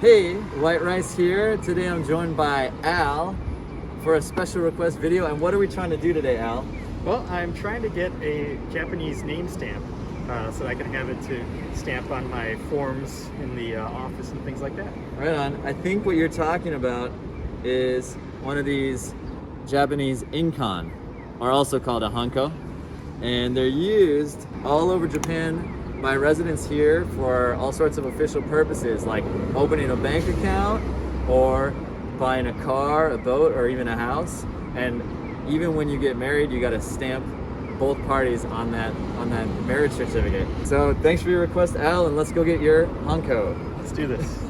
Hey, White Rice here. Today I'm joined by Al for a special request video. And what are we trying to do today, Al? Well, I'm trying to get a Japanese name stamp so that I can have it to stamp on my forms in the office and things like that. Right on. I think what you're talking about is one of these Japanese inkan, or also called a hanko. And they're used all over Japan by residents here for all sorts of official purposes, like opening a bank account or buying a car, a boat, or even a house. And even when you get married, you got to stamp both parties on that marriage certificate. So thanks for your request, Al, and let's go get your hanko. Let's do this.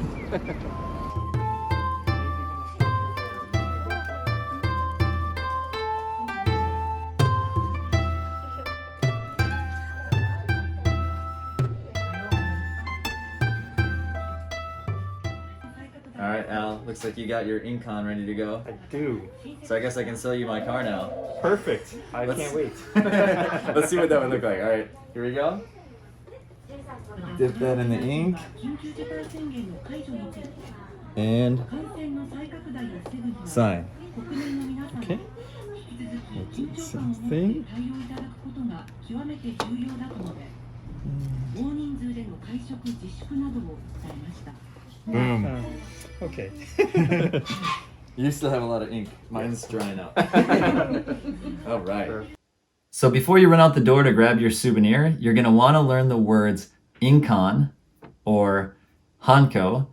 All right, Al, looks like you got your inkan ready to go. I do. So I guess I can sell you my car now. Perfect. I can't wait. Let's see what that would look like. All right, here we go. Dip that in the ink. And sign. Okay. Something. Boom. Okay. You still have a lot of ink. Mine's drying out. All right. So before you run out the door to grab your souvenir, you're going to want to learn the words inkan or hanko,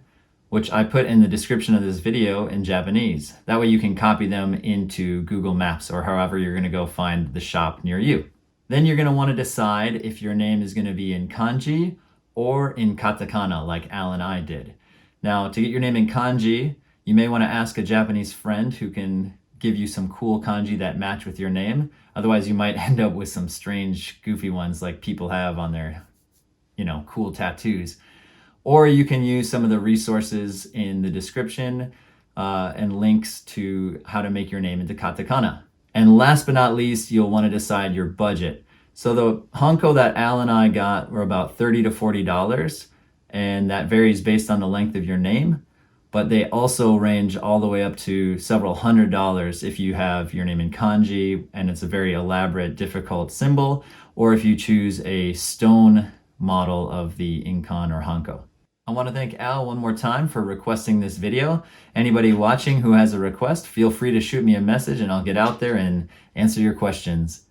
which I put in the description of this video in Japanese. That way you can copy them into Google Maps or however you're going to go find the shop near you. Then you're going to want to decide if your name is going to be in kanji or in katakana like Al and I did. Now, to get your name in kanji, you may want to ask a Japanese friend who can give you some cool kanji that match with your name. Otherwise, you might end up with some strange, goofy ones like people have on their, cool tattoos. Or you can use some of the resources in the description and links to how to make your name into katakana. And last but not least, you'll want to decide your budget. So the hanko that Al and I got were about $30 to $40, and that varies based on the length of your name. But they also range all the way up to several $100s if you have your name in kanji and it's a very elaborate, difficult symbol, or if you choose a stone model of the inkan or hanko. I want to thank Al one more time for requesting this video. Anybody watching who has a request, feel free to shoot me a message and I'll get out there and answer your questions.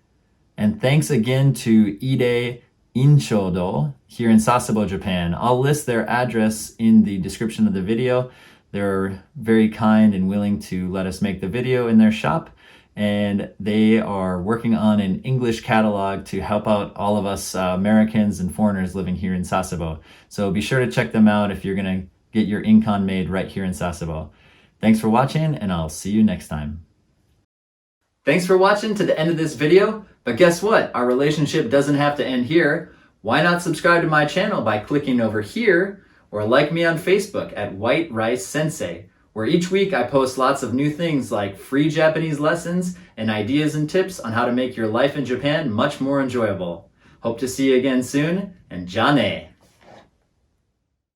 And thanks again to Ide Inshoudou here in Sasebo, Japan. I'll list their address in the description of the video. They're very kind and willing to let us make the video in their shop, and they are working on an English catalog to help out all of us Americans and foreigners living here in Sasebo. So be sure to check them out if you're going to get your inkan made right here in Sasebo. Thanks for watching, and I'll see you next time. Thanks for watching to the end of this video, but guess what? Our relationship doesn't have to end here. Why not subscribe to my channel by clicking over here, or like me on Facebook at White Rice Sensei, where each week I post lots of new things like free Japanese lessons and ideas and tips on how to make your life in Japan much more enjoyable. Hope to see you again soon, and ja ne!